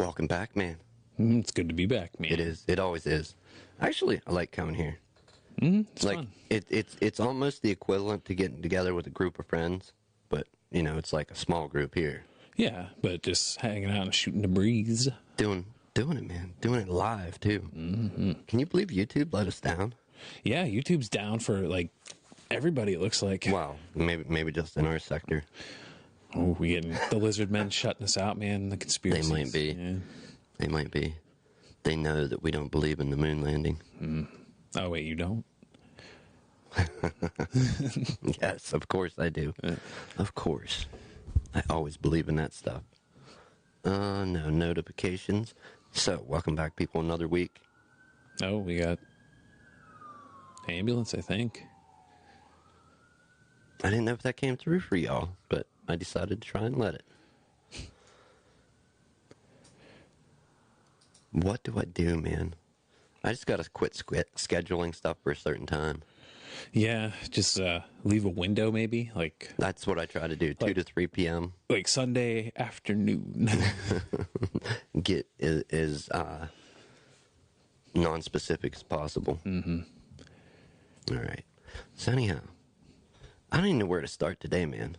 Welcome back, man. It's good to be back, man. It is. It always is. Actually, I like coming here. It's like fun. it's almost the equivalent to getting together with a group of friends, but it's like a small group here. Yeah, but just hanging out and shooting the breeze. Doing it, man. Doing it live too. Mm-hmm. Can you believe YouTube let us down? Yeah, YouTube's down for like everybody. It looks like. Wow, maybe just in our sector. Oh, we getting the lizard men shutting us out, man. The conspiracy. They might be. Yeah. They might be. They know that we don't believe in the moon landing. Oh, wait, you don't? Yes, of course I do. Of course. I always believe in that stuff. No notifications. So, welcome back, people. Another week. Oh, we got ambulance, I think. I didn't know if that came through for y'all, but I decided to try and let it. What do I do, man? I just got to quit scheduling stuff for a certain time. Yeah, just leave a window maybe. That's what I try to do, 2 to 3 p.m. Like Sunday afternoon. Get as non-specific as possible. Mm-hmm. All right. So anyhow, I don't even know where to start today, man.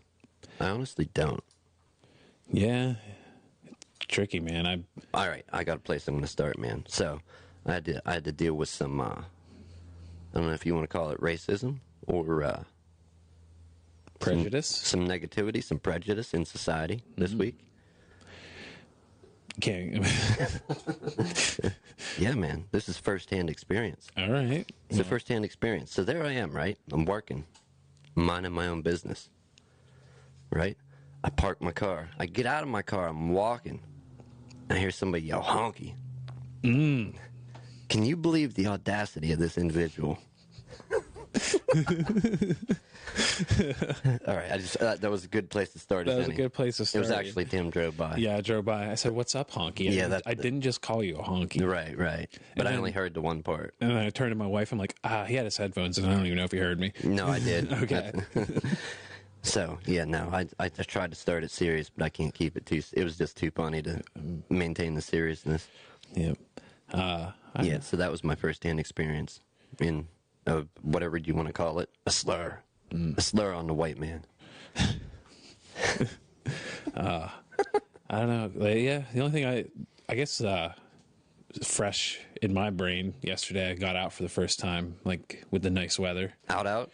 I honestly don't. Yeah, it's tricky, man. All right, I got a place I'm going to start, man. So I had to deal with some, I don't know if you want to call it racism or prejudice. Some negativity, some prejudice in society this week. Okay. Yeah, man. This is first-hand experience. All right. It's a first-hand experience. So there I am, right? I'm working, minding my own business, right? I park my car. I get out of my car. I'm walking. I hear somebody yell, honky. Can you believe the audacity of this individual? All right, I just that was a good place to start. That was a good place to start. It was actually Tim drove by. Yeah, I drove by. I said, "What's up, honky?" I didn't just call you a honky. Right. But I only heard the one part. And then I turned to my wife. I'm like, he had his headphones, and I don't even know if he heard me. No, I did. Okay. So yeah, no, I tried to start it serious, but I can't keep it too. It was just too funny to maintain the seriousness. Yep. Yeah. So that was my first-hand experience in whatever you want to call it, a slur. A slur on the white man. I don't know. Yeah, the only thing I guess fresh in my brain yesterday, I got out for the first time, like with the nice weather. Out? Out,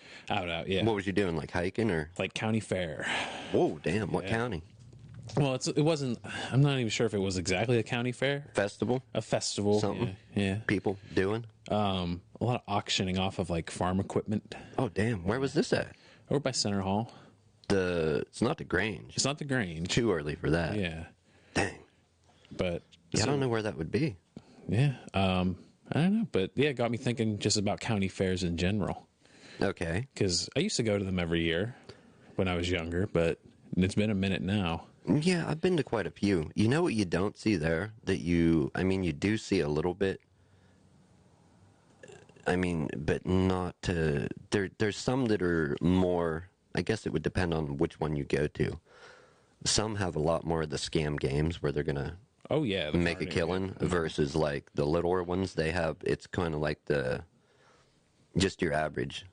yeah. What was you doing, like hiking or? Like county fair. Whoa, damn, what county? Well, it wasn't, I'm not even sure if it was exactly a county fair. Festival? A festival. Something? Yeah. People doing? A lot of auctioning off of like farm equipment. Oh, damn. Where was this at? Over by Center Hall. It's not the Grange. It's not the Grange. Too early for that. Yeah. Dang. But. Yeah, I don't know where that would be. Yeah. I don't know. But yeah, it got me thinking just about county fairs in general. Okay. Because I used to go to them every year when I was younger, but it's been a minute now. Yeah, I've been to quite a few. You know what you don't see there? You do see a little bit. But not to... There's some that are more... I guess it would depend on which one you go to. Some have a lot more of the scam games where they're going to... Oh, yeah. Make a killing versus, like, the littler ones they have. It's kind of like just your average.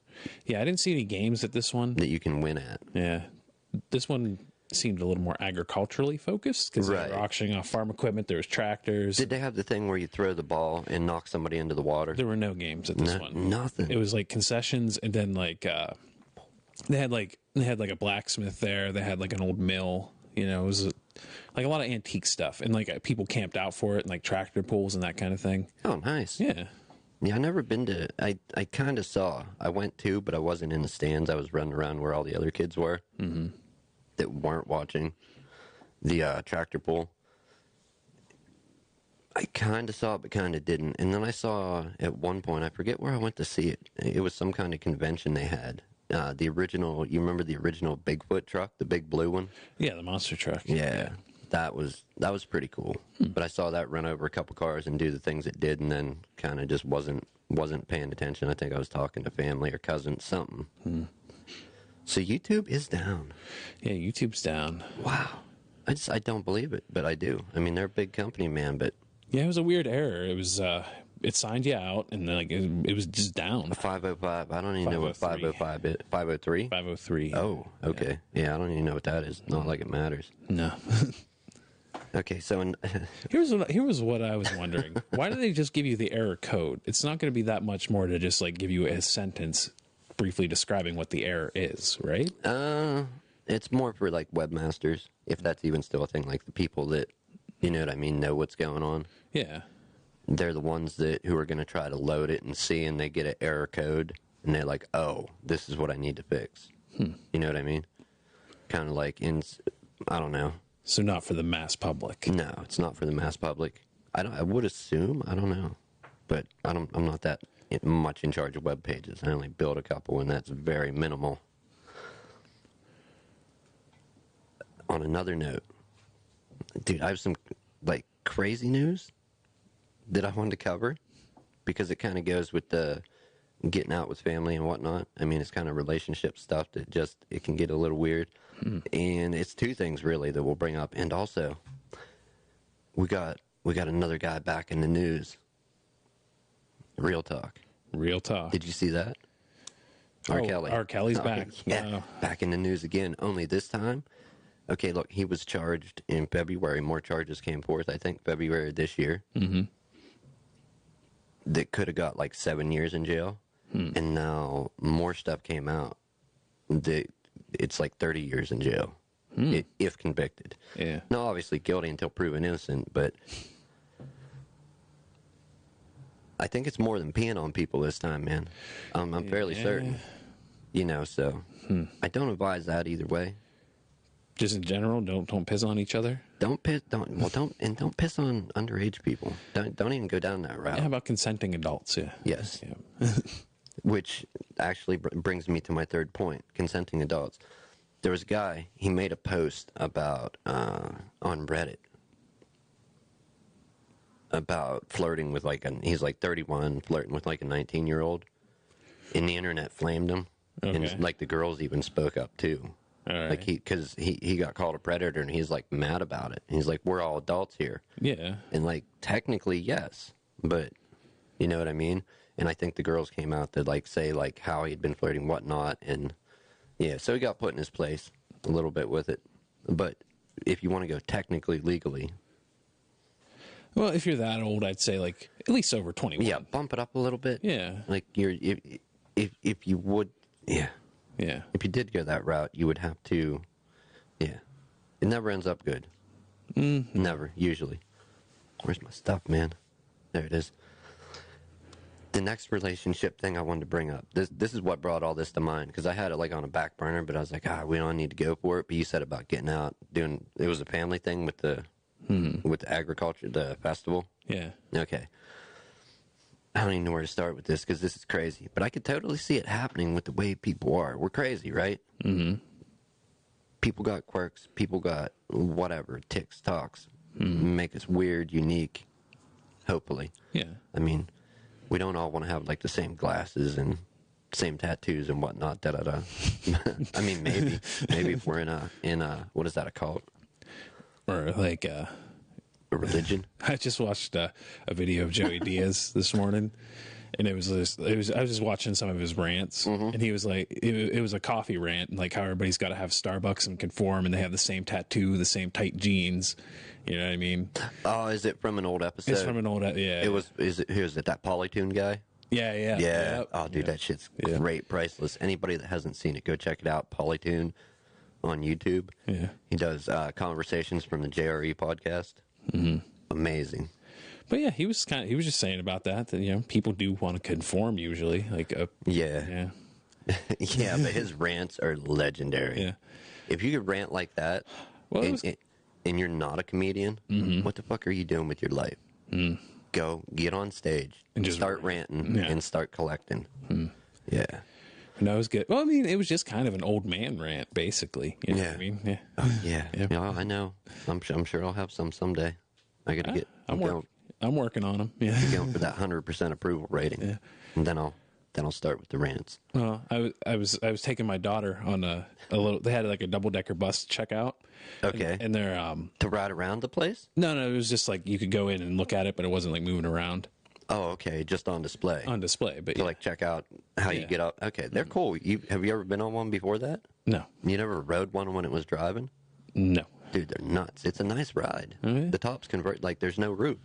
Yeah, I didn't see any games at this one. That you can win at. Yeah. This one seemed a little more agriculturally focused because they were auctioning off farm equipment. There was tractors. Did they have the thing where you throw the ball and knock somebody into the water? There were no games at this one. Nothing. It was like concessions, and then like they had like a blacksmith there. They had like an old mill. It was like a lot of antique stuff, and like people camped out for it, and like tractor pulls and that kind of thing. Oh, nice. Yeah. Yeah, I never been to. I kind of saw. I went too, but I wasn't in the stands. I was running around where all the other kids were. Mm-hmm. That weren't watching the tractor pull. I kind of saw it, but kind of didn't. And then I saw at one point, I forget where I went to see it. It was some kind of convention they had. The original, you remember the original Bigfoot truck, the big blue one? Yeah, the monster truck. Yeah. That was pretty cool. But I saw that run over a couple cars and do the things it did, and then kind of just wasn't paying attention. I think I was talking to family or cousins, something. So YouTube is down. Yeah, YouTube's down. Wow. I don't believe it, but I do. I mean, they're a big company, man, but Yeah, it was a weird error. It was it signed you out, and then like it was just down. 505. I don't even know what 505 is. 503? 503. Oh, okay. Yeah, I don't even know what that is. Not like it matters. No. Okay, so Here was what I was wondering. Why do they just give you the error code? It's not going to be that much more to just like give you a sentence briefly describing what the error is, right? it's more for like webmasters, if that's even still a thing. Like the people that, you know what I mean, know what's going on. Yeah. They're the ones who are going to try to load it and see, and they get an error code, and they're like, "Oh, this is what I need to fix." You know what I mean? Kind of like I don't know. So not for the mass public. No, it's not for the mass public. I would assume. I don't know, but I'm not that much in charge of web pages. I only build a couple, and that's very minimal. On another note, dude, I have some like crazy news that I wanted to cover because it kind of goes with the getting out with family and whatnot. I mean, it's kind of relationship stuff that it can get a little weird. And it's two things really that we'll bring up. And also, we got another guy back in the news. Real talk. Real talk. Did you see that? R. Kelly. R. Kelly's back. Yeah, Wow. back in the news again. Only this time. Okay, look, he was charged in February. More charges came forth, I think, February of this year. Mm-hmm. That could have got like 7 years in jail. And now more stuff came out that it's like 30 years in jail if convicted. Yeah. Now, obviously guilty until proven innocent, but I think it's more than peeing on people this time, man. I'm fairly certain. You know, so I don't advise that either way. Just in general, don't piss on each other. Don't piss on underage people. Don't even go down that route. Yeah, how about consenting adults? Yeah. Yes. Yeah. Which actually brings me to my third point: consenting adults. There was a guy. He made a post about on Reddit about flirting with he's like 31, flirting with like a 19-year-old, and the internet flamed him, and like the girls even spoke up too. All right. Like because he got called a predator, and he's like mad about it. He's like, we're all adults here. Yeah. And like technically yes, but you know what I mean. And I think the girls came out to like say like how he'd been flirting, whatnot, and yeah, so he got put in his place a little bit with it. But if you want to go technically legally, Well, if you're that old, I'd say like at least over 21. yeah, bump it up a little bit. Yeah. Like if you would, yeah. Yeah. If you did go that route, you would have to, yeah. It never ends up good. Never, usually. Where's my stuff, man? There it is. The next relationship thing I wanted to bring up. This is what brought all this to mind, because I had it like on a back burner, but I was like, we don't need to go for it. But you said about getting out, it was a family thing with the agriculture, the festival. Yeah. Okay. I don't even know where to start with this because this is crazy, but I could totally see it happening with the way people are. We're crazy, right? Mm-hmm. People got quirks. People got whatever, ticks, talks, make us weird, unique, hopefully. Yeah. I mean, we don't all want to have like the same glasses and same tattoos and whatnot, da-da-da. I mean, maybe if we're in a, what is that, a cult? Or like A religion? I just watched a video of Joey Diaz this morning, and I was just watching some of his rants, and he was like, it was a coffee rant, and like how everybody's got to have Starbucks and conform, and they have the same tattoo, the same tight jeans, you know what I mean? Oh, is it from an old episode? It's from an old, yeah. Who's it, that Polytune guy? Yeah. Yeah. Yep. Oh, dude, that shit's great, priceless. Anybody that hasn't seen it, go check it out. Polytune on YouTube. Yeah. He does conversations from the JRE podcast. Mm-hmm. Amazing. But yeah, he was just saying about that you know people do want to conform usually, like yeah. Yeah, but his rants are legendary. Yeah. If you could rant like that, Well, and you're not a comedian, what the fuck are you doing with your life? Go get on stage And just start ranting and start collecting. Yeah. No, it was good. Well, I mean, it was just kind of an old man rant, basically. You know what I mean? Yeah. Yeah. Yeah, I know. I'm sure I'll have some someday. I got to get. I'm working on them. Yeah. Going for that 100% approval rating, and then I'll then I'll start with the rants. Well, I was taking my daughter on a little. They had like a double-decker bus to check out. Okay. And they're To ride around the place? no, it was just like you could go in and look at it, but it wasn't like moving around Oh, okay, just on display. on display. But To like check out how you Yeah. get up. Okay, they're cool. Have you ever been on one before that? no, You never rode one when it was driving? no. Dude, they're nuts. It's a nice ride. yeah? The tops convert, like there's no roof.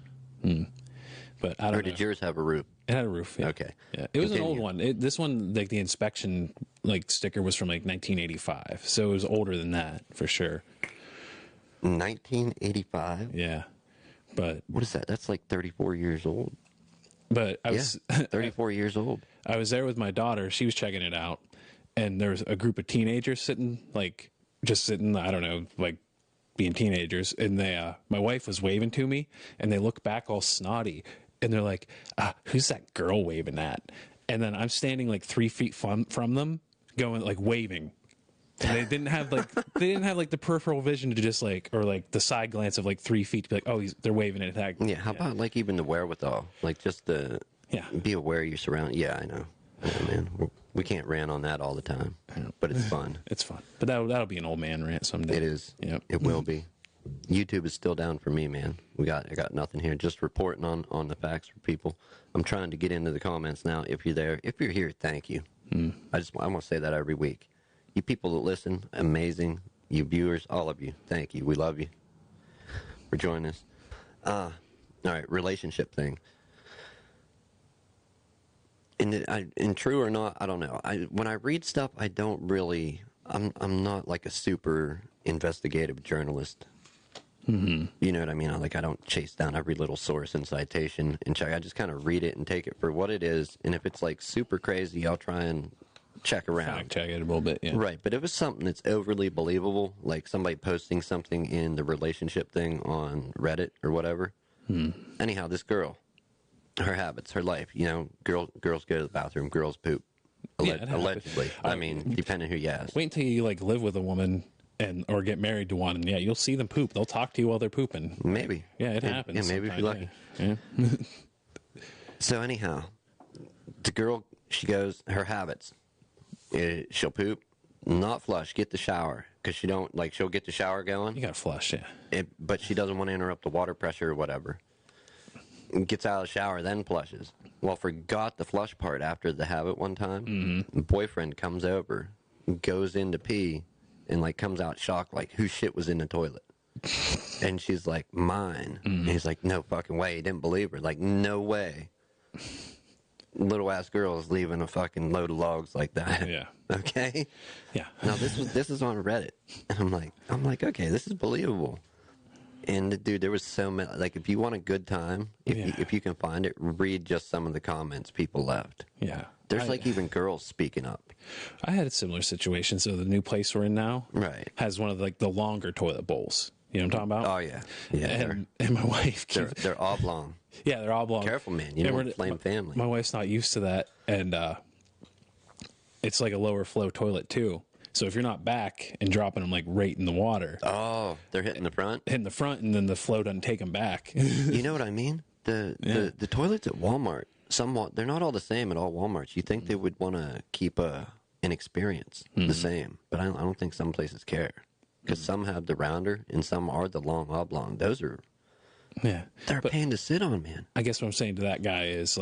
But I don't Or know. did yours have a roof? It had a roof. Yeah. Okay. Yeah, it was an Continue. old one. This one, like the inspection like sticker was from like 1985, so it was older than that for sure. 1985? Yeah, but What is that? That's like 34 years old. I was 34 years old. I was there with my daughter. She was checking it out, and there was a group of teenagers sitting, just sitting. I don't know, like being teenagers. And my wife was waving to me, and they look back all snotty, and they're like, "Who's that girl waving at?" And then I'm standing like 3 feet from them, going like waving. And they didn't have like the peripheral vision to just like, or like the side glance of like 3 feet to be like, oh, they're waving at that. Yeah, how about like even the wherewithal? Like just be aware you're surrounded. Yeah, I know. Man. We can't rant on that all the time, but it's fun. It's fun. But that'll be an old man rant someday. It is. Yep. It will be. YouTube is still down for me, man. I got nothing here. Just reporting on the facts for people. I'm trying to get into the comments now. If you're there, if you're here, thank you. I want to say that every week. You people that listen, amazing. You viewers, all of you, thank you. We love you for joining us. All right, relationship thing. And true or not, I don't know. When I read stuff, I don't really. I'm not like a super investigative journalist. Mm-hmm. You know what I mean? I don't chase down every little source and citation and check. I just kind of read it and take it for what it is. And if it's like super crazy, I'll try and check around. Fact check it a little bit, yeah. Right, but if it's something that's overly believable, like somebody posting something in the relationship thing on Reddit or whatever. Anyhow, this girl, her habits, her life, girls go to the bathroom, girls poop. Yeah, it happens. Allegedly. I mean, depending who you ask. Wait until you like live with a woman or get married to one, and yeah, you'll see them poop. They'll talk to you while they're pooping. Maybe. Yeah, it happens. Yeah, maybe if you're lucky. Yeah. So anyhow, the girl, she goes, her habits. She'll poop, not flush, get the shower, because she don't, she'll get the shower going. You gotta flush, yeah. But she doesn't want to interrupt the water pressure or whatever. Gets out of the shower, then flushes. Well, forgot the flush part after the habit one time. Mm-hmm. The boyfriend comes over, goes in to pee, and comes out shocked, whose shit was in the toilet. And she's like, mine. Mm-hmm. And he's like, no fucking way. He didn't believe her. No way. Little ass girl is leaving a fucking load of logs like that. Yeah. Okay. Yeah. Now this is on Reddit, and I'm like, okay, this is believable. And dude, there was so many. If you want a good time, if you can find it, read just some of the comments people left. Yeah. There's even girls speaking up. I had a similar situation. So the new place we're in now, Right, has one of the longer toilet bowls. You know what I'm talking about? Oh yeah, yeah. And my wife, They're oblong. yeah, they're oblong. Careful, man. You don't want to flame family. My wife's not used to that, and it's like a lower flow toilet too. So if you're not back and dropping them right in the water, Oh, they're hitting the front. hitting the front, and then the flow doesn't take them back. You know what I mean? The toilets at Walmart, somewhat, they're not all the same at all Walmarts. You think they would want to keep an experience the same, but I don't think some places care. Because some have the rounder and some are the long oblong. Those are, Yeah. they're a pain to sit on, man. I guess what I'm saying to that guy is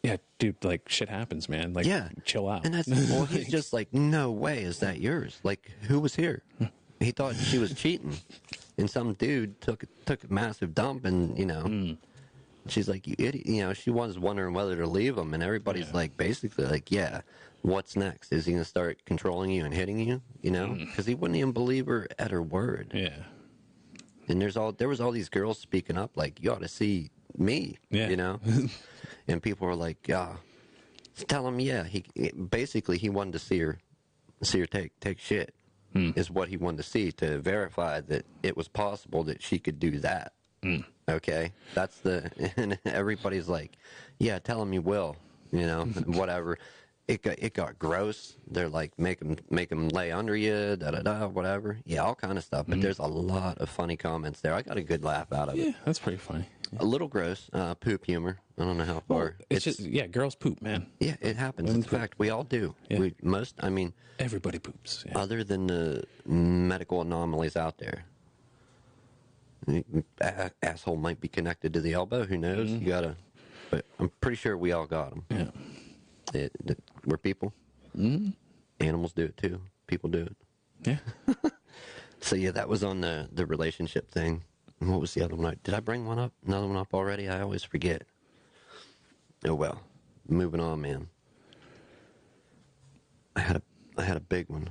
yeah, dude, shit happens, man. Yeah. Chill out. And well, he's just no way is that yours. Who was here? He thought she was cheating. And some dude took a massive dump and, she's like, you idiot. She was wondering whether to leave him. And everybody's basically yeah. What's next? Is he going to start controlling you and hitting you? Because he wouldn't even believe her at her word. Yeah. And there was all these girls speaking up you ought to see me. Yeah. And people were like, tell him, yeah. He wanted to see her take shit. Is what he wanted to see to verify that it was possible that she could do that. Okay, and everybody's like, yeah, tell him you will. Whatever. It got gross. They're like, make him lay under you, whatever. Yeah, all kind of stuff. But there's a lot of funny comments there. I got a good laugh out of it. Yeah, that's pretty funny. A little gross, poop humor. I don't know how far. It's just, yeah, girls poop, man. Yeah, it happens. It's a fact. We all do. Yeah. Everybody poops. Yeah. Other than the medical anomalies out there. Asshole might be connected to the elbow. Who knows? You gotta. But I'm pretty sure we all got them. Yeah. We're people. Animals do it too. People do it. Yeah. So yeah, that was on the relationship thing. And what was the other one? Did I bring another one up already? I always forget. Oh well. Moving on, man. I had a big one.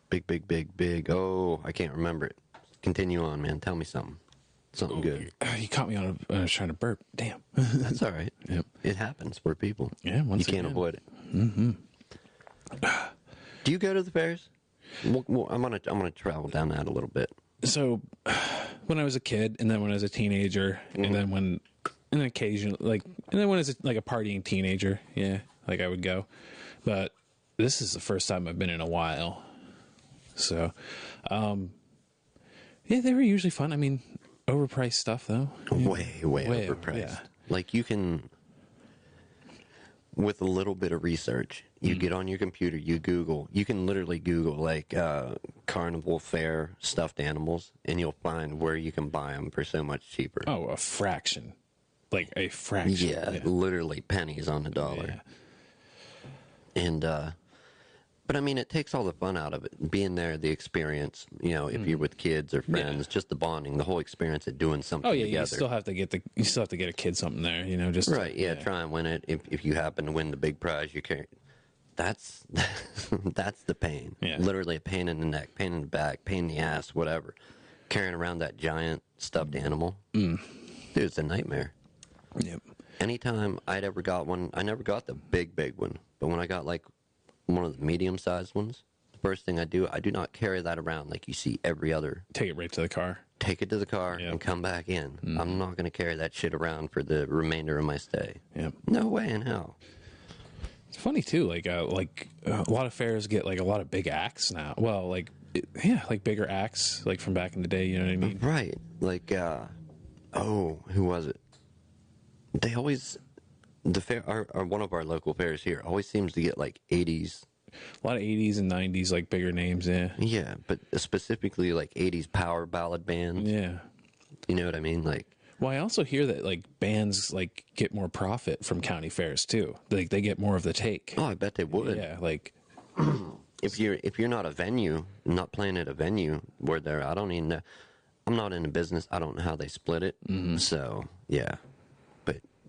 Big. Oh, I can't remember it. Continue on, man. Tell me something. Something good. You caught me on I was trying to burp. Damn. That's all right. Yep. It happens. We're people. Yeah, you can't avoid it. Do you go to the fairs? Well, I'm gonna travel down that a little bit. So, when I was a kid, and then when I was a teenager, and then when an occasion and then when I was like a partying teenager, yeah, like I would go. But this is the first time I've been in a while. So, yeah, they were usually fun. I mean, overpriced stuff though. Way overpriced. Yeah. Like you can, with a little bit of research, you get on your computer, you can literally Google like carnival fair stuffed animals, and you'll find where you can buy them for so much cheaper. Oh, a fraction. Like a fraction. Yeah, literally pennies on the dollar. Yeah. And, but I mean, it takes all the fun out of it. Being there, the experience, if you're with kids or friends, just the bonding, the whole experience of doing something together. You still have to get a kid something there, just right. Try and win it. If you happen to win the big prize, you carry. That's the pain. Yeah. Literally a pain in the neck, pain in the back, pain in the ass, whatever. Carrying around that giant stuffed animal, dude, it's a nightmare. Yep. Anytime I'd ever got one, I never got the big one, but when I got like one of the medium-sized ones, the first thing I do not carry that around like you see every other. Take it right to the car. Take it to the car and come back in. I'm not going to carry that shit around for the remainder of my stay. Yep. No way in hell. It's funny too. Like a lot of fairs get like a lot of big acts now. Well, like bigger acts like from back in the day. You know what I mean? Right. Like, who was it? They always, the fair, one of our local fairs here always seems to get like 80s. A lot of 80s and 90s, like bigger names, yeah. Yeah, but specifically like 80s power ballad bands. Yeah. You know what I mean? Like, well, I also hear that like bands like get more profit from county fairs too. Like they get more of the take. Oh, I bet they would. Yeah, like if you're not a venue, not playing at a venue where they're, I don't even know. I'm not in the business. I don't know how they split it. So yeah.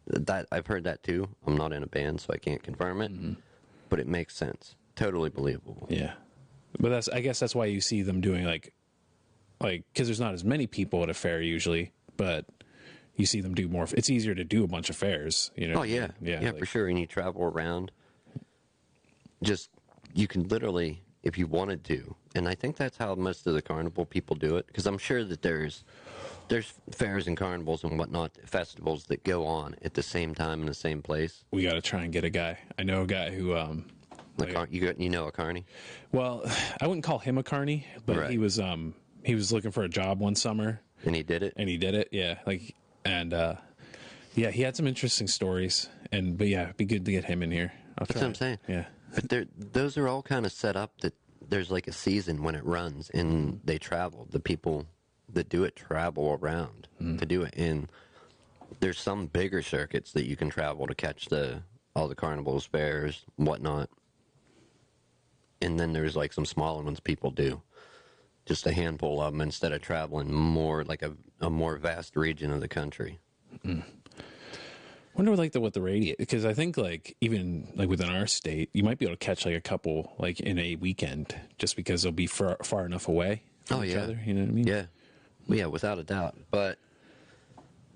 That I've heard that too. I'm not in a band, so I can't confirm it. But it makes sense. Totally believable. Yeah, but I guess that's why you see them doing like because there's not as many people at a fair usually, but you see them do more. It's easier to do a bunch of fairs, Oh yeah, like, for sure. And you travel around. You can literally, if you wanted to, and I think that's how most of the carnival people do it. Because I'm sure that there's fairs and carnivals and whatnot, festivals that go on at the same time in the same place. We got to try and get a guy. I know a guy who, you know a carny? Well, I wouldn't call him a carny, but right. he was looking for a job one summer. And he did it? Yeah. He had some interesting stories. But yeah, it'd be good to get him in here. That's what I'm saying. Yeah. But those are all kind of set up that there's like a season when it runs and they travel. The people that do it travel around to do it. And there's some bigger circuits that you can travel to catch all the carnivals, fairs, whatnot. And then there's like some smaller ones people do. Just a handful of them instead of traveling more like a more vast region of the country. Wonder what the radius, because I think like even like within our state, you might be able to catch like a couple like in a weekend just because they'll be far enough away from each other. You know what I mean? Yeah. Well, yeah, without a doubt. But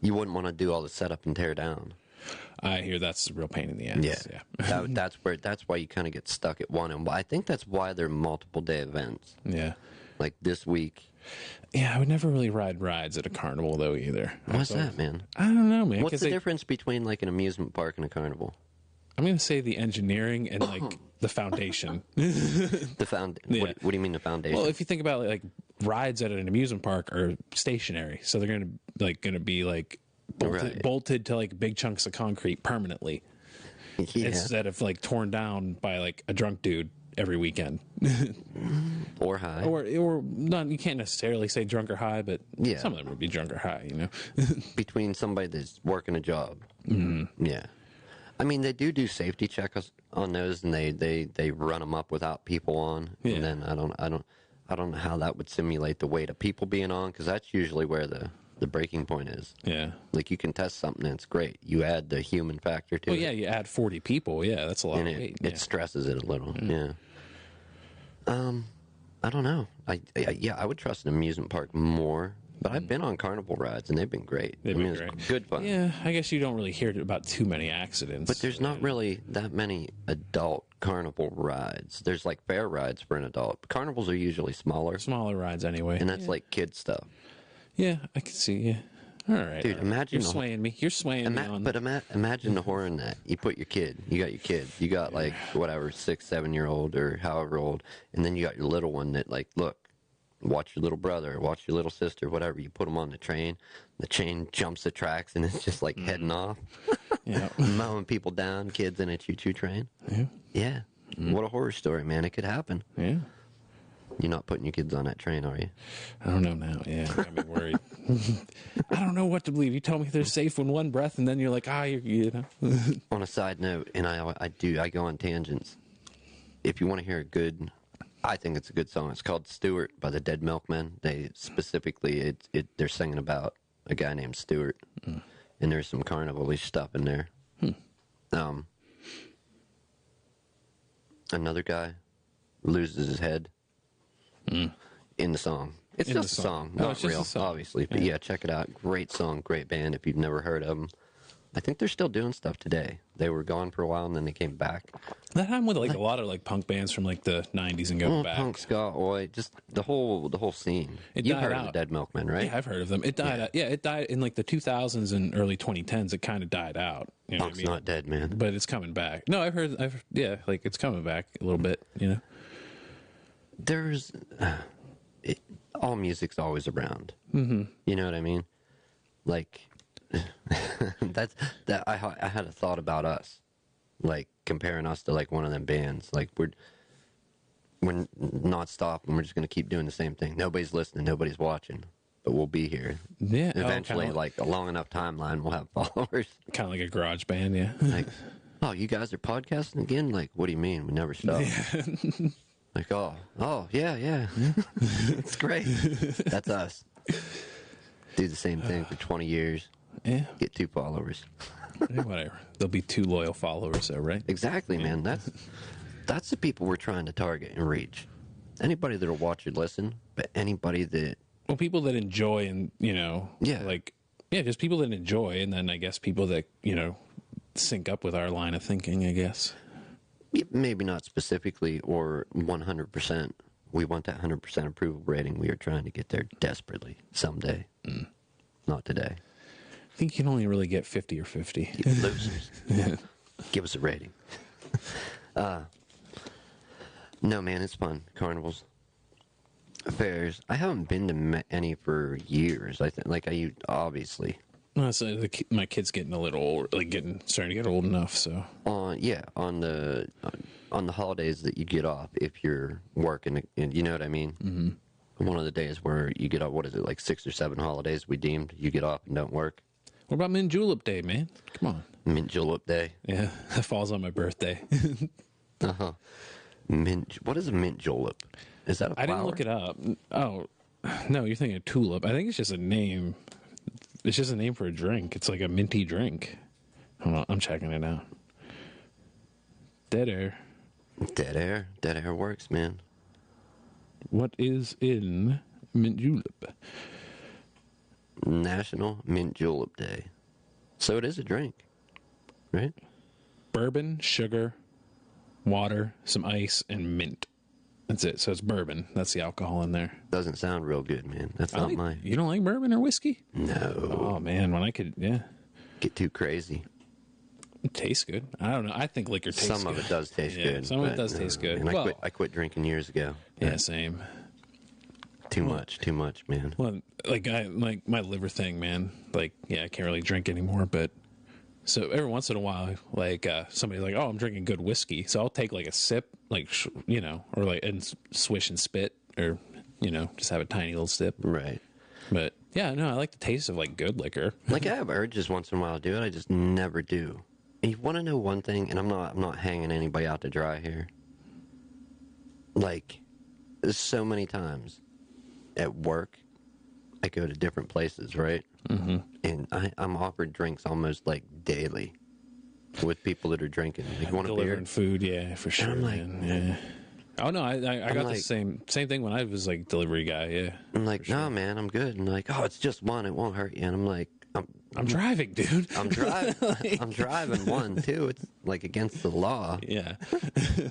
you wouldn't want to do all the setup and tear down. I hear that's a real pain in the ass. Yeah. That's why you kind of get stuck at one. And I think that's why they're multiple day events. Yeah. Like this week. Yeah, I would never really ride rides at a carnival though either. What's that, man? I don't know, man. What's the difference between like an amusement park and a carnival? I'm going to say the engineering and like the foundation. What do you mean the foundation? Well, if you think about like rides at an amusement park are stationary, so they're going to be like bolted to like big chunks of concrete permanently instead of like torn down by like a drunk dude every weekend. Or high. Or not, you can't necessarily say drunk or high, but Yeah. some of them would be drunk or high, you know. Between somebody that's working a job. Yeah. I mean, they do safety checks on those, and they run them up without people on. Yeah. And then I don't know how that would simulate the weight of people being on, because that's usually where the breaking point is. Yeah. Like, you can test something and it's great. You add the human factor to Well, it. yeah, you add 40 people. Yeah, that's a lot And of weight. it stresses it a little. Yeah. I don't know. I would trust an amusement park more, but I've been on carnival rides and they've been great. They've been it's great. good fun. Yeah, I guess you don't really hear about too many accidents. But there's not really that many adult carnival rides. There's like fair rides for an adult. Carnivals are usually smaller, Smaller rides anyway. and that's like kid stuff. Yeah, I can see. Yeah. All right. Dude, imagine You're swaying me. You're swaying me on. But imagine the horror in that. You put your kid. You got your kid. You got like whatever 6, 7-year-old or however old, and then you got your little one that like, look, watch your little brother, watch your little sister, whatever. You put them on the train. The chain jumps the tracks, and it's just like heading off, Yeah. mowing people down. Kids in a choo-choo train. Yeah. Yeah. What a horror story, man. It could happen. Yeah. You're not putting your kids on that train, are you? I don't know now. Yeah, got me worried. I don't know what to believe. You told me they're safe in one breath, and then you're like, you know. On a side note, and I go on tangents. If you want to hear a good, I think it's a good song. It's called "Stuart" by the Dead Milkmen. They specifically, they're singing about a guy named Stuart, and there's some carnival-y stuff in there. Another guy loses his head in the song. It's In just the a song. song, Oh, not it's just real, a song. obviously. But yeah, check it out. Great song, great band. If you've never heard of them, I think they're still doing stuff today. They were gone for a while and then they came back. That happened with like a lot of like punk bands from like the 90s and going back. Punk, ska, oi, just the whole scene. It You've died heard of out. the Dead Milkmen, right? Yeah, I've heard of them. It died. It died in like the 2000s and early 2010s. It kind of died out. You know what I Punk's mean? not dead, man. But it's coming back. No, like it's coming back a little bit. You know. There's all music's always around. Mm-hmm. You know what I mean? Like I had a thought about us, like comparing us to like one of them bands. Like we're not stopping. We're just gonna keep doing the same thing. Nobody's listening. Nobody's watching. But we'll be here. Yeah. Eventually, like a long enough timeline, we'll have followers. Kind of like a garage band. Yeah. Like, oh, you guys are podcasting again? Like, what do you mean? We never stop. Like, oh, yeah. It's great. That's us. Do the same thing for 20 years. Yeah. Get 2 followers. Yeah, whatever. There'll be 2 loyal followers, though, right? Exactly, man. That's the people we're trying to target and reach. Anybody that'll watch or listen, but anybody that... Well, people that enjoy and, Yeah. just people that enjoy, and then I guess people that, sync up with our line of thinking, I guess. Maybe not specifically or 100%. We want that 100% approval rating. We are trying to get there desperately someday. Not today. I think you can only really get 50 or 50. You losers. Give us a rating. No, man, it's fun. Carnivals. Fairs. I haven't been to any for years. I think, obviously. Well, so my kid's getting a little old, starting to get old enough. So On the holidays that you get off, if you're working, you know what I mean. Mm-hmm. One of the days where you get off, what is it, like 6 or 7 holidays we deemed you get off and don't work. What about Mint Julep Day, man? Come on. Mint Julep Day. Yeah, that falls on my birthday. What is a mint julep? Is that a flower? I didn't look it up. Oh, no, you're thinking of tulip. I think it's just a name. It's just a name for a drink. It's like a minty drink. Hold on, I'm checking it out. Dead air. Dead air. Dead air works, man. What is in mint julep? National Mint Julep Day. So it is a drink, right? Bourbon, sugar, water, some ice, and mint. That's it. So it's bourbon. That's the alcohol in there. Doesn't sound real good, man. That's not mine. You don't like bourbon or whiskey? No. Oh, man. When I could, yeah. Get too crazy. It tastes good. I don't know. I think liquor tastes good. Some of it does taste good. Some of it does taste good. And I quit drinking years ago. Yeah, same. Too much, man. Well, like my liver thing, man. Like, yeah, I can't really drink anymore. But so every once in a while, like somebody's like, "Oh, I'm drinking good whiskey," so I'll take like a sip, like or like and swish and spit, or just have a tiny little sip. Right. But yeah, no, I like the taste of like good liquor. Like I have urges once in a while to do it. I just never do. And you want to know one thing, and I'm not hanging anybody out to dry here. Like, so many times at work, I go to different places, right? Mm-hmm. And I'm offered drinks almost like daily with people that are drinking. Like, you want a beer? Delivering food, yeah, for sure. And I'm like, man, yeah. Oh no, I got like, the same thing when I was like delivery guy. Yeah, I'm like, no, man, I'm good. And like, oh, it's just one, it won't hurt you. And I'm like, I'm driving, dude. I'm driving. I'm driving. 1, 2. It's like against the law. Yeah.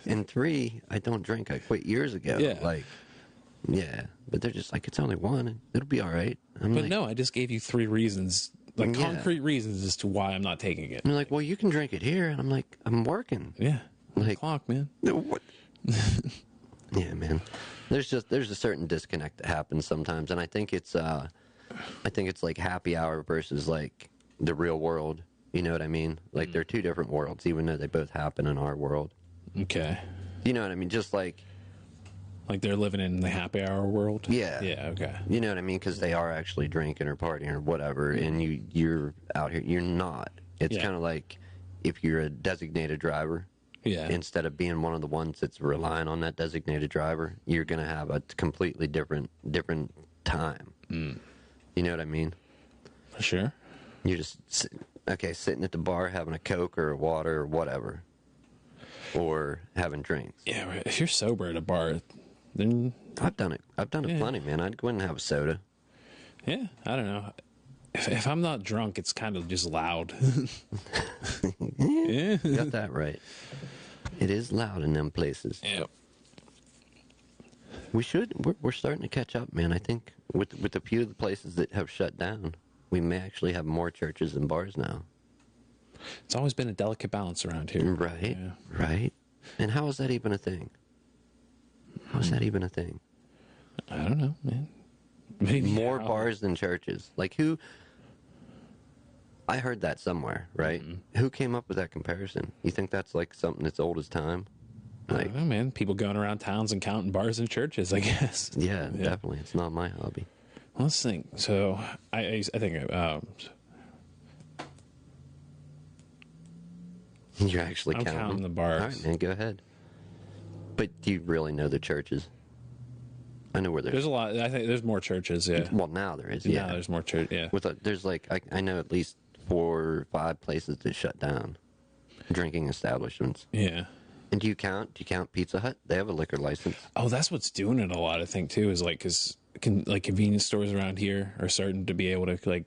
And 3, I don't drink. I quit years ago. Yeah. Like, yeah. But they're just like, it's only one. It'll be all right. But no, I just gave you 3 reasons, like concrete reasons as to why I'm not taking it. And they're like, well, you can drink it here. And I'm like, I'm working. Yeah. Like, clock, man. What? Yeah, man. There's a certain disconnect that happens sometimes, and I think it's like happy hour versus like the real world. You know what I mean? Like they're two different worlds, even though they both happen in our world. Okay. You know what I mean? Just like they're living in the happy hour world. Yeah. Yeah. Okay. You know what I mean? Because they are actually drinking or partying or whatever, and you're out here. You're not. It's kind of like if you're a designated driver. Yeah. Instead of being one of the ones that's relying on that designated driver, you're going to have a completely different time. Mm. You know what I mean? For sure. You're just sitting at the bar having a Coke or a water or whatever, or having drinks. Yeah, if you're sober at a bar, then I've done it. I've done it plenty, man. I'd go in and have a soda. Yeah, I don't know. If I'm not drunk, it's kind of just loud. Yeah, you got that right. It is loud in them places. Yeah. We're starting to catch up, man. I think with a few of the places that have shut down, we may actually have more churches than bars now. It's always been a delicate balance around here. Right, right. And how is that even a thing? How is that even a thing? I don't know, man. Maybe more bars than churches. Like who? I heard that somewhere, right? Mm-hmm. Who came up with that comparison? You think that's like something that's old as time? Like, I don't know, man. People going around towns and counting bars and churches, I guess. Yeah, definitely. It's not my hobby. Well, let's think. So, I think you're actually I'm counting the bars. All right, man, go ahead. But do you really know the churches? I know where there's a lot. I think there's more churches. Yeah. Well, now there is. Yeah. Now there's more church. Yeah. There's like I know at least 4 or 5 places that shut down, drinking establishments. Yeah. And do you count Pizza Hut? They have a liquor license. Oh, that's what's doing it a lot. I think too is like because convenience stores around here are starting to be able to like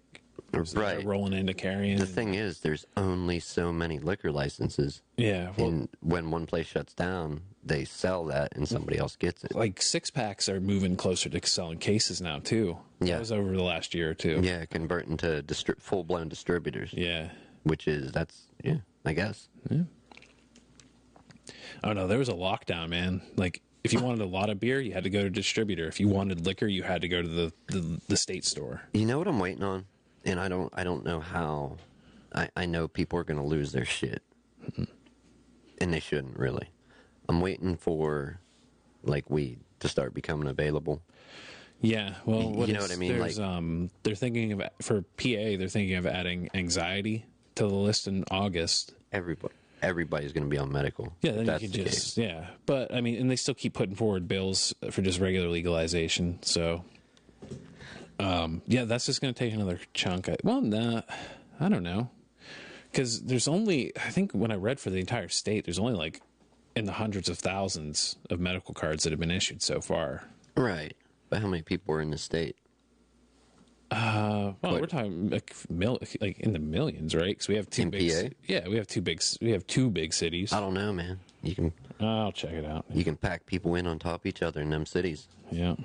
rolling into carrying. The thing is, there's only so many liquor licenses. Yeah. Well, and when one place shuts down, they sell that and somebody else gets it. Like 6-packs are moving closer to selling cases now too. Yeah. That was over the last year or two. Yeah, converting to full-blown distributors. Yeah. I guess. Yeah. Oh no, there was a lockdown, man. Like if you wanted a lot of beer, you had to go to a distributor. If you wanted liquor, you had to go to the state store. You know what I'm waiting on? And I don't know how. I know people are going to lose their shit. Mm-hmm. And they shouldn't, really. I'm waiting for, like, weed to start becoming available. Yeah, well, you know what I mean? Like, they're thinking of, for PA, they're thinking of adding anxiety to the list in August. Everybody's going to be on medical. Yeah, then you can just, But, I mean, and they still keep putting forward bills for just regular legalization, so... that's just going to take another chunk. I don't know. Because there's only, I think when I read for the entire state, there's only like in the hundreds of thousands of medical cards that have been issued so far. Right. But how many people are in the state? We're talking like in the millions, right? Because we have two big. PA? Yeah, we have two big cities. I don't know, man. I'll check it out. You can pack people in on top of each other in them cities. Yeah.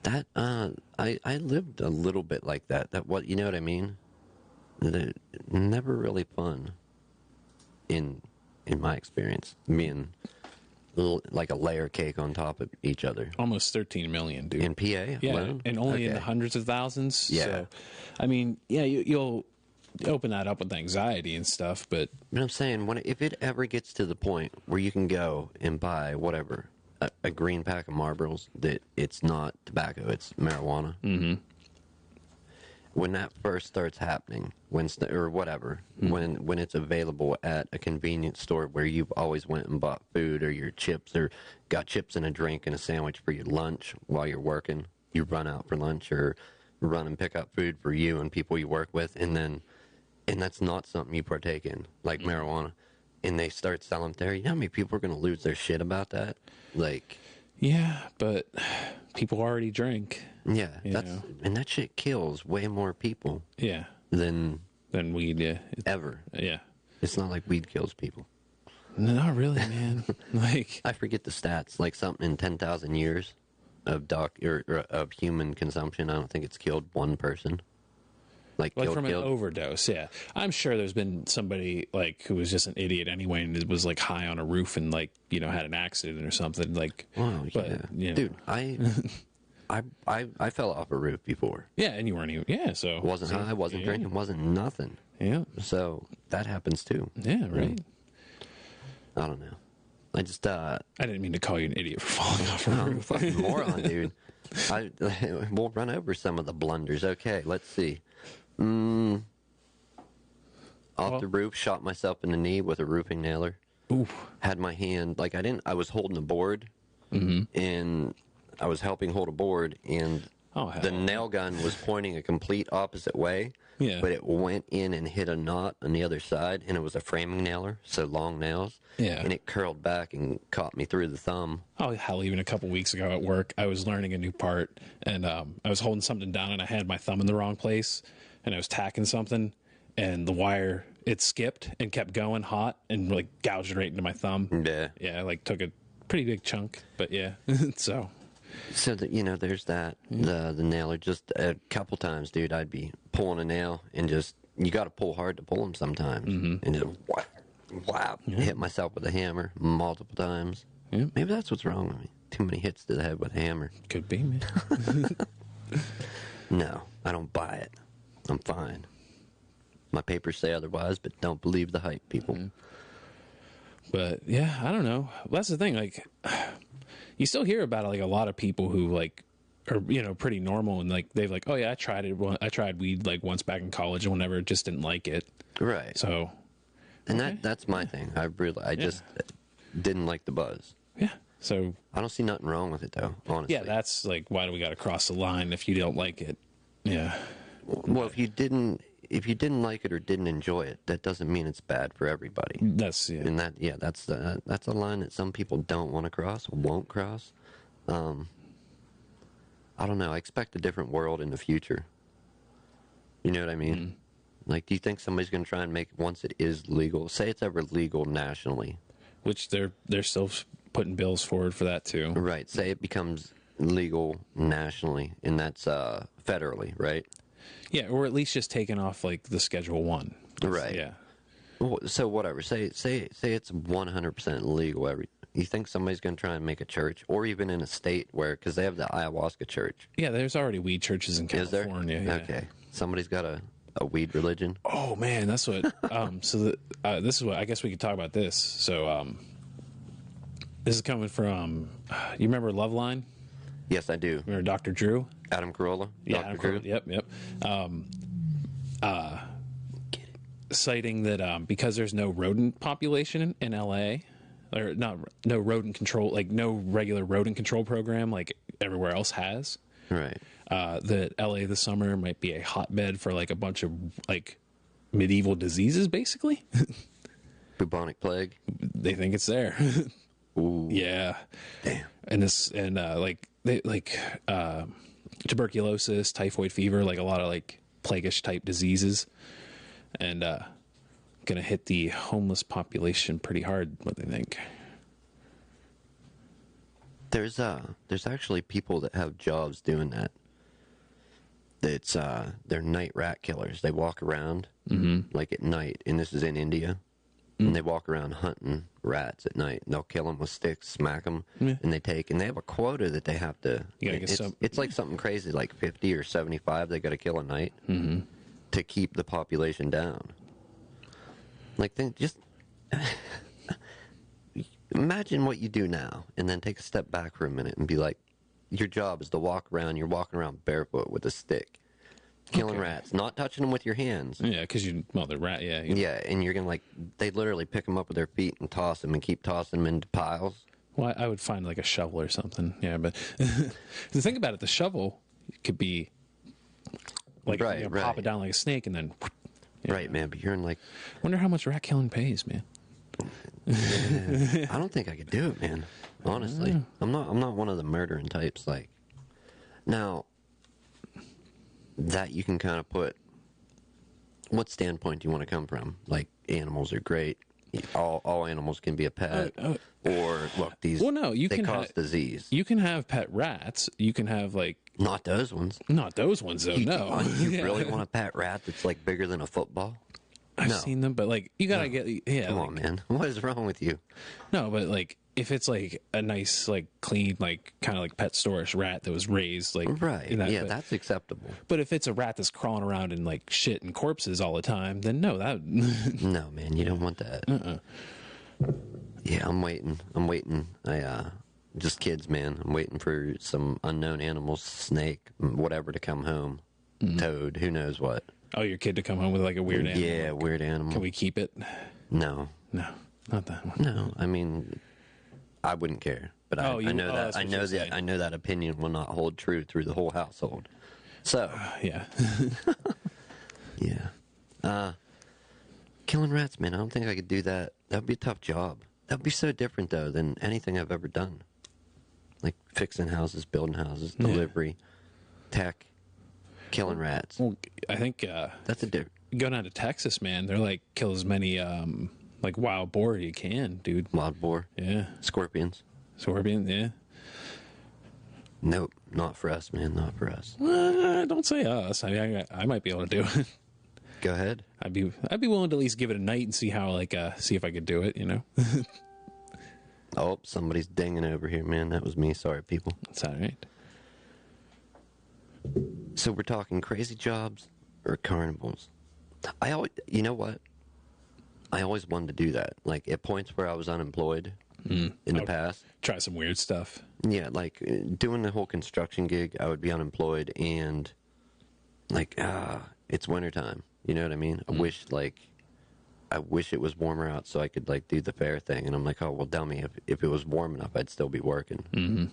That I lived a little bit like that. You know what I mean? Never really fun in my experience. Being like a layer cake on top of each other. Almost 13 million, dude. In PA Yeah, alone? and only in Okay. the hundreds of thousands. Yeah. So, I mean, yeah, you'll open that up with anxiety and stuff, but But I'm saying, if it ever gets to the point where you can go and buy whatever, a green pack of Marlboros that it's not tobacco, it's marijuana. Mm-hmm. When that first starts happening, or whatever, when it's available at a convenience store where you've always went and bought food or your chips or got chips and a drink and a sandwich for your lunch while you're working, you run out for lunch or run and pick up food for you and people you work with, and that's not something you partake in, like marijuana, and they start selling it there. You know how many people are going to lose their shit about that? Like, yeah, but people already drink. yeah, You know. and that shit kills way more people Yeah, than then weed. Yeah, ever. yeah. It's not like weed kills people. No, not really, man. Like, I forget the stats, like something in 10,000 years of of human consumption. I don't think it's killed one person. Like from killed. an overdose. Yeah, I'm sure there's been somebody like who was just an idiot anyway, and was like high on a roof and like had an accident or something. Like, Wow, but, yeah. you know. Dude, I fell off a roof before. Yeah, and you weren't even. Yeah, so Wasn't high, wasn't drinking, wasn't nothing. Yeah, So that happens too. yeah, right. I don't know. I just I didn't mean to call you an idiot for falling off a I'm a roof. fucking moron, dude. We'll run over some of the blunders. Okay, let's see. Off the roof, shot myself in the knee with a roofing nailer. Oof. Had my hand I was holding a board, and I was helping hold a board, and Oh, hell. the nail gun was pointing a complete opposite way. Yeah. But it went in and hit a knot on the other side, and it was a framing nailer, so long nails. Yeah. And it curled back and caught me through the thumb. Oh, hell, even a couple weeks ago at work, I was learning a new part, and I was holding something down, and I had my thumb in the wrong place, and I was tacking something, and the wire, it skipped and kept going hot and like gouged right into my thumb. Yeah. Yeah, like took a pretty big chunk, but yeah. So So there's that. The nailer. Just a couple times, dude, I'd be pulling a nail and just you got to pull hard to pull them sometimes, and just whap, hit myself with a hammer multiple times. Yeah. Maybe that's what's wrong with me. Too many hits to the head with a hammer. could be, man. No, I don't buy it. I'm fine. My papers say otherwise, but don't believe the hype, people. But yeah, I don't know. That's the thing. Like, you still hear about it, like a lot of people who like are pretty normal and like they've like, oh yeah, I tried it. I tried weed like once back in college and whenever, just didn't like it. Right. So, And okay. that's my thing. I just didn't like the buzz. yeah. So I don't see nothing wrong with it though, honestly. yeah, that's like, why do we got to cross the line if you don't like it? Yeah. Well, if you didn't like it or didn't enjoy it, that doesn't mean it's bad for everybody. That's And that's a line that some people don't want to cross, won't cross. I don't know. I expect a different world in the future. You know what I mean? Like, do you think somebody's going to try and make it once it is legal? Say it's ever legal nationally, which they're still putting bills forward for that too. right? Say it becomes legal nationally, and that's federally, right? Yeah, or at least just taking off like the Schedule 1. Right. Yeah. So whatever. Say it's 100% legal. You think somebody's going to try and make a church, or even in a state where, because they have the ayahuasca church. Yeah, there's already weed churches in Is there? California. Yeah. Okay. Somebody's got a weed religion. Oh man, that's what. This is what I guess we could talk about this. So this is coming from. You remember Loveline? Yes, I do. Remember Dr. Drew? Adam Carolla. Yeah, Dr. Adam Drew. Carolla, Yep. Citing that because there's no rodent population in LA, or no rodent control, like no regular rodent control program like everywhere else has. Right. That LA this summer might be a hotbed for like a bunch of like medieval diseases, basically. Bubonic plague. They think it's there. Ooh. Yeah. Damn. And tuberculosis, typhoid fever, like a lot of like plaguish type diseases, and gonna hit the homeless population pretty hard. What they think? There's actually people that have jobs doing that. It's they're night rat killers. They walk around like at night, and this is in India, and they walk around hunting rats at night. And they'll kill them with sticks, smack them, and they have a quota that they have to. It's like something crazy, like 50 or 75 they got to kill a night to keep the population down. Like, then just imagine what you do now, and then take a step back for a minute and be like, your job is to walk around. You're walking around barefoot with a stick, killing rats, not touching them with your hands. Yeah, because they're rat. Yeah. Yeah, and you're gonna they literally pick them up with their feet and toss them and keep tossing them into piles. Well, I would find like a shovel or something. Yeah, but the thing about it, the shovel could be like pop it down like a snake and then. Right, man. But you're in like. Wonder how much rat killing pays, man. I don't think I could do it, man. Honestly, I'm not one of the murdering types. Like, now that you can kind of put. What standpoint do you want to come from? Like, animals are great. All animals can be a pet, or look, these. Well, no, they cause disease. You can have pet rats. You can have like. Not those ones. Not those ones, though. No. You really want a pet rat that's like bigger than a football? I've seen them, but like you gotta get. Yeah, come on, man. What is wrong with you? No, but like if it's like a nice, like clean, like kind of like pet storage rat that was raised, like right, that's acceptable. But if it's a rat that's crawling around in like shit and corpses all the time, then no, that. No, man, you don't want that. Yeah, I'm waiting. Just kids, man. I'm waiting for some unknown animals, snake, whatever, to come home. Toad, who knows what. Oh, your kid to come home with like a weird animal? Yeah, weird animal. Can we keep it? No. No, not that one. No, I mean, I wouldn't care. But I know that I know that opinion will not hold true through the whole household. So yeah. Yeah. Killing rats, man, I don't think I could do that. That would be a tough job. That would be so different, though, than anything I've ever done. Like fixing houses, building houses, delivery, tech, killing rats. Well, I think that's a different. Go down to Texas, man. They're like kill as many like wild boar you can, dude. Wild boar. Yeah. Scorpions. Yeah. Nope, not for us, man. Not for us. Don't say us. I mean, I might be able to do it. Go ahead. I'd be willing to at least give it a night and see how see if I could do it. You know. Oh, somebody's dinging over here, man. That was me. Sorry, people. That's all right. So we're talking crazy jobs or carnivals. You know what? I always wanted to do that. Like at points where I was unemployed in the past. Try some weird stuff. Yeah, like doing the whole construction gig, I would be unemployed and like, it's wintertime. You know what I mean? I wish it was warmer out so I could like do the fair thing. And I'm like, oh, well, dummy, if it was warm enough, I'd still be working. Mm-hmm.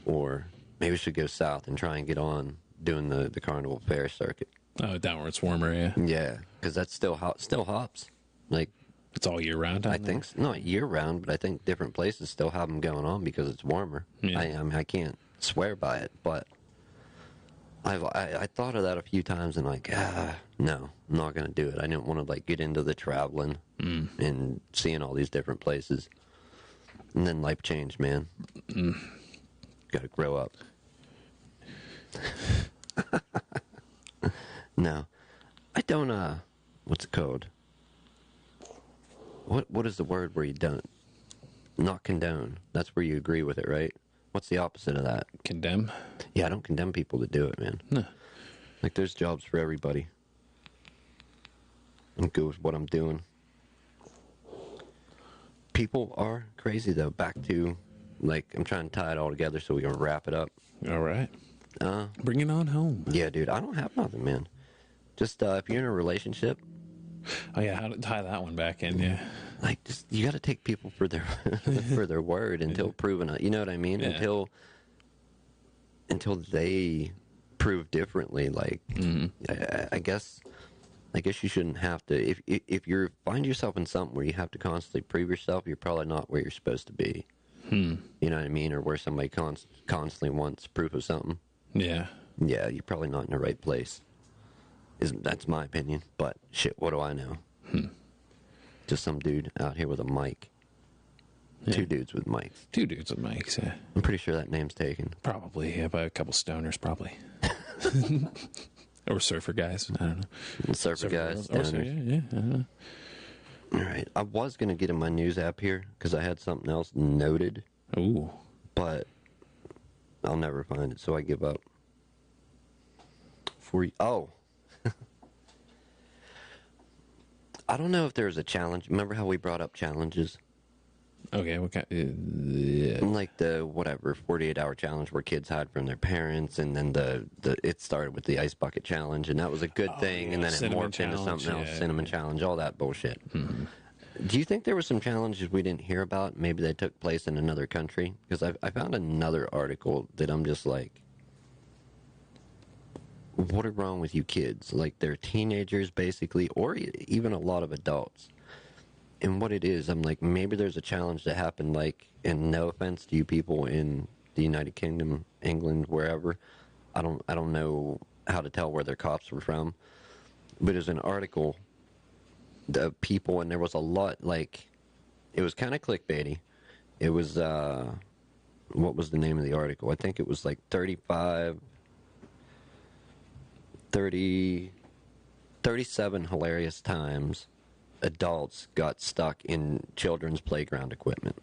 Or maybe we should go south and try and get on doing the carnival fair circuit. Oh, down where it's warmer, yeah. Yeah, because that's still hops. Like it's all year round. I think not year round, but I think different places still have them going on because it's warmer. Yeah. I mean, I can't swear by it, but I thought of that a few times and like, no, I'm not gonna do it. I didn't want to like get into the traveling and seeing all these different places, and then life changed, man. Got to grow up. No, I don't. What's it called? What is the word where you don't? Not condone. That's where you agree with it, right? What's the opposite of that? Condemn? Yeah, I don't condemn people to do it, man. No. Like, there's jobs for everybody. I'm good with what I'm doing. People are crazy, though. Back to, like, I'm trying to tie it all together so we can wrap it up. All right. Bring it on home. Yeah, dude, I don't have nothing, man. Just, if you're in a relationship. Oh, yeah, how to tie that one back in, yeah. Like, just, you got to take people for their for their word until proven it. You know what I mean? Yeah. Until they prove differently. Like, I guess you shouldn't have to. If you find yourself in something where you have to constantly prove yourself, you're probably not where you're supposed to be. You know what I mean? Or where somebody constantly wants proof of something. Yeah. Yeah, you're probably not in the right place. That's my opinion. But shit, what do I know? Just some dude out here with a mic. Yeah. Two dudes with mics. Two dudes with mics, yeah. I'm pretty sure that name's taken. Probably, yeah, by a couple stoners, probably. Or surfer guys, I don't know. Surfer guys, yeah. I don't know. All right. I was going to get in my news app here because I had something else noted, Ooh. but I'll never find it, so I give up. Oh. I don't know if there's a challenge. Remember how we brought up challenges? Okay, what kind? Like the 48-hour challenge where kids hide from their parents, and then it started with the ice bucket challenge, and that was a good thing, yeah, and then it cinnamon morphed into something challenge, else, yeah, cinnamon challenge, all that bullshit. Do you think there were some challenges we didn't hear about? Maybe they took place in another country? Because I found another article that I'm just like, what is wrong with you kids? Like, they're teenagers, basically, or even a lot of adults. And what it is, I'm like, maybe there's a challenge that happened, like, and no offense to you people in the United Kingdom, England, wherever. I don't know how to tell where their cops were from. But there's an article of people, and there was a lot, like, it was kind of clickbaity. It was, what was the name of the article? I think it was like 37 hilarious times adults got stuck in children's playground equipment.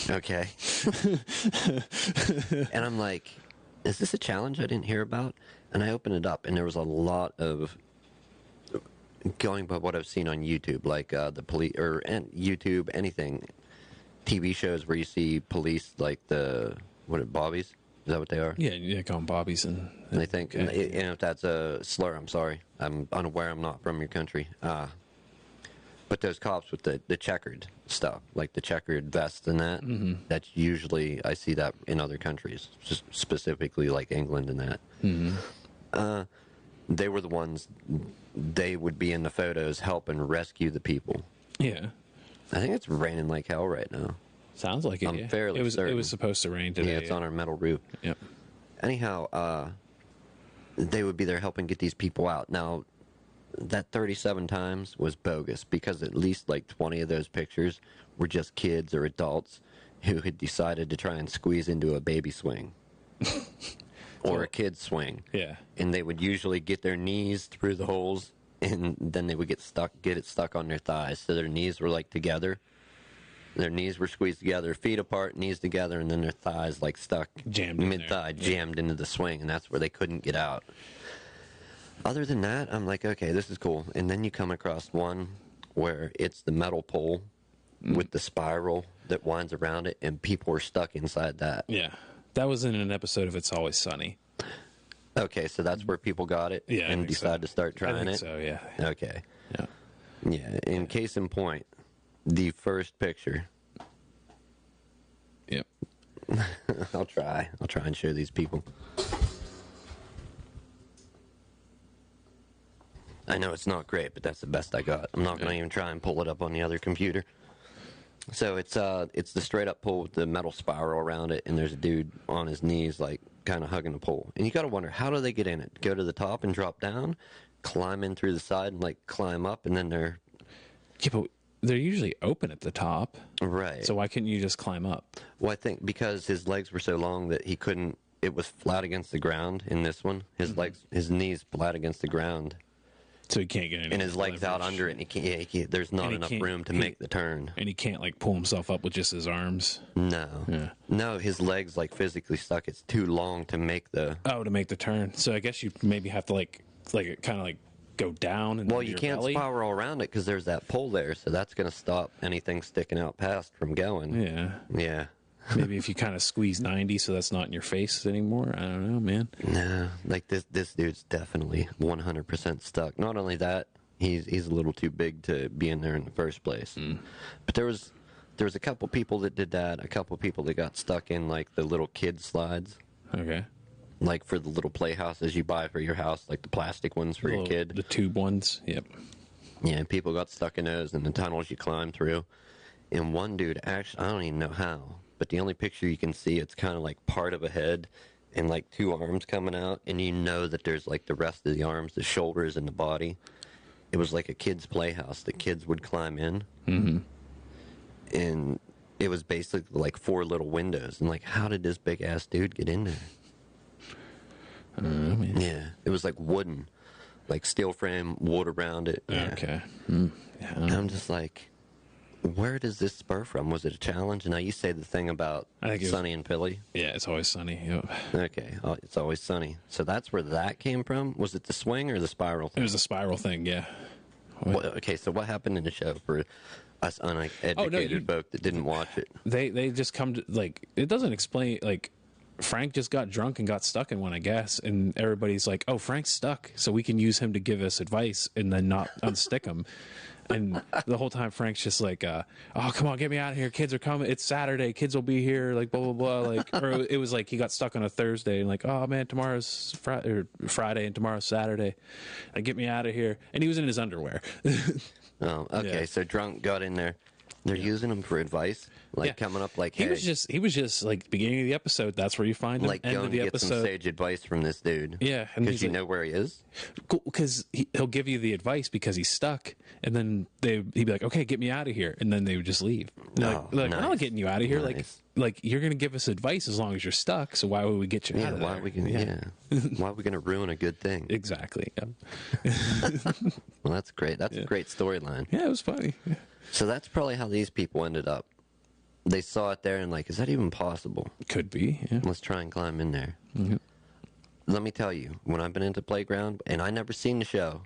Okay. And I'm like, is this a challenge I didn't hear about? And I opened it up, and there was a lot of, going by what I've seen on YouTube, like the police, or YouTube, anything, TV shows where you see police, like Bobbies? Is that what they are? Yeah, call them Bobbies, and They think, okay. and if that's a slur, I'm sorry. I'm unaware. I'm not from your country. But those cops with the checkered stuff, like the checkered vest and that, that's usually, I see that in other countries, just specifically like England and that. They were the ones, they would be in the photos helping rescue the people. Yeah, I think it's raining like hell right now. sounds like it. I'm yeah. fairly certain. It was supposed to rain today. Yeah, it's on our metal roof. Yep. Anyhow, they would be there helping get these people out. Now, that 37 times was bogus because at least like 20 of those pictures were just kids or adults who had decided to try and squeeze into a baby swing or a kid's swing. Yeah. And they would usually get their knees through the holes, and then they would get it stuck on their thighs. So their knees were like together. Their knees were squeezed together, feet apart, knees together, and then their thighs like stuck Jammed in mid-thigh, there. jammed into the swing, and that's where they couldn't get out. Other than that, I'm like, okay, this is cool. And then you come across one where it's the metal pole with the spiral that winds around it, and people are stuck inside that. Yeah, that was in an episode of It's Always Sunny. Okay, so that's where people got it Yeah, and decided to start I trying think it? so, yeah. Okay. Yeah. Yeah, in case in point, the first picture. Yep. I'll try and show these people. I know it's not great, but that's the best I got. I'm not going to even try and pull it up on the other computer. So it's the straight up pole with the metal spiral around it, and there's a dude on his knees, like, kind of hugging the pole. And you got to wonder, how do they get in it? Go to the top and drop down, climb in through the side and, like, climb up, and then they're... Yeah, but they're usually open at the top. Right. So why couldn't you just climb up? Well, I think because his legs were so long that he couldn't... It was flat against the ground in this one. His legs, his knees flat against the ground. So he can't get any. And his legs out under it, and he can't, there's not enough room to make the turn. And he can't, like, pull himself up with just his arms. No. Yeah. No, his legs, like, physically stuck. It's too long to make the... Oh, to make the turn. So I guess you maybe have to, like kind of, like, go down and Well, you can't spiral around it because there's that pole there, so that's going to stop anything sticking out past from going. Yeah. Yeah. Maybe if you kind of squeeze 90 so that's not in your face anymore. I don't know, man. No, like this dude's definitely 100% stuck. Not only that, he's a little too big to be in there in the first place. But there was a couple people that did that, a couple people that got stuck in, like, the little kid slides. Okay. Like for the little playhouses you buy for your house, like the plastic ones for your kid. The tube ones. Yep. Yeah, people got stuck in those, and the tunnels you climb through. And one dude, actually, I don't even know how, but the only picture you can see, it's kind of like part of a head and like two arms coming out, and you know that there's like the rest of the arms, the shoulders, and the body. It was like a kid's playhouse that kids would climb in. Mm-hmm. And it was basically like 4 little windows. And like, how did this big-ass dude get in there? I don't know, man. Yeah, it was like wooden. like steel frame, wood around it. Yeah. Okay. And Yeah. I'm just like, where does this spur from? Was it a challenge? Now you say the thing about I think it was- Sunny and Philly. Yeah, it's always sunny. Yep. Okay, It's Always Sunny. So that's where that came from? Was it the swing or the spiral It thing? was a spiral thing, yeah. Okay, so what happened in the show for us uneducated folk that didn't watch it? They just come to, like, it doesn't explain, like, Frank just got drunk and got stuck in one, I guess, and everybody's like, oh, Frank's stuck, so we can use him to give us advice and then not unstick him. And the whole time Frank's just like, oh, come on, get me out of here. Kids are coming. It's Saturday. Kids will be here. Like, blah, blah, blah. Like, or it was like he got stuck on a Thursday and like, oh, man, tomorrow's Friday and tomorrow's Saturday. Get me out of here. And he was in his underwear. Oh, okay, Yeah. so drunk got in there. They're using him for advice? Like Yeah. coming up like, He hey, was just like beginning of the episode. That's where you find him. like End going of to the get some episode. sage advice from this dude. Yeah, and Because he's you like- know where he is? Because he'll give you the advice because he's stuck, and then he'd be like, "Okay, get me out of here," and then they would just leave. Oh, We're not nice. getting you out of here. Nice. Like you're gonna give us advice as long as you're stuck. So why would we get you Yeah, out of why there? are we gonna, why are we going to ruin a good thing? Exactly. Yeah. Well, that's great. That's a great storyline. Yeah, it was funny. Yeah. So that's probably how these people ended up. They saw it there and like, is that even possible? Could be. Yeah. Let's try and climb in there. Mhm. Let me tell you, when I've been into Playground, and I never seen the show,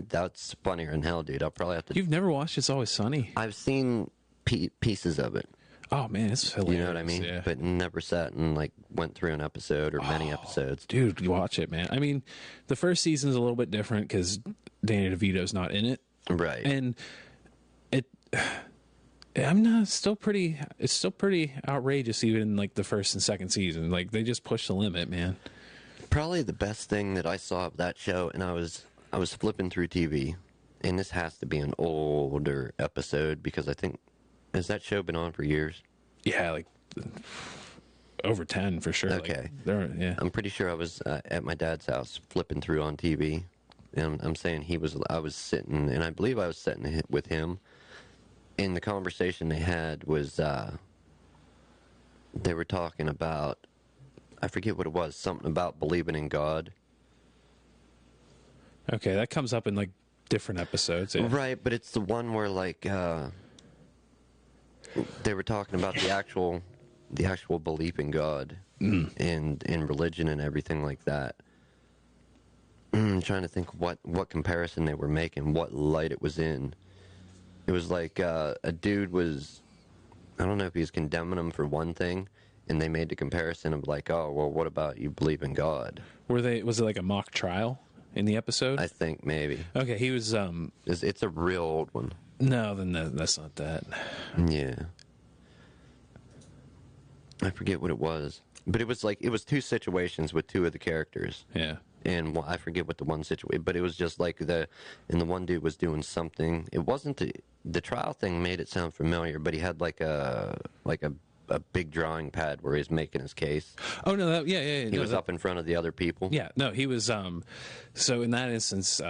that's funnier than hell, dude. I'll probably have to. You've never watched It's Always Sunny? I've seen pieces of it. Oh man, it's hilarious. You know what I mean? Yeah. But never sat and like went through an episode or many episodes. Dude, you watch it, man. I mean, the first season's a little bit different because Danny DeVito's not in it, Right. and it. I'm not it's still pretty outrageous even in like the first and second season. Like they just push the limit, man. Probably the best thing that I saw of that show, and I was flipping through TV, and this has to be an older episode because I think, has that show been on for years? Yeah, like over 10 for sure. Okay. Like, yeah. I'm pretty sure I was at my dad's house flipping through on TV, and I'm saying I was sitting, and I believe I was sitting with him, and the conversation they had was, they were talking about, I forget what it was, something about believing in God. Okay, that comes up in like different episodes. Yeah. Right, but it's the one where like they were talking about the actual belief in God and in religion and everything like that. I'm trying to think what comparison they were making, what light it was in. It was like a dude was, I don't know if he was condemning him for one thing, and they made the comparison of like, oh, well, what about you believe in God? Was it like a mock trial in the episode? I think maybe. Okay, he was It's a real old one. no, then that's not that. Yeah. I forget what it was. But it was like, it was two situations with two of the characters. Yeah. And I forget what the one situation, but it was just like the one dude was doing something. It wasn't the trial thing made it sound familiar, but he had like a big drawing pad where he was making his case. Oh no, yeah. He was up in front of the other people. Yeah, no, he was so in that instance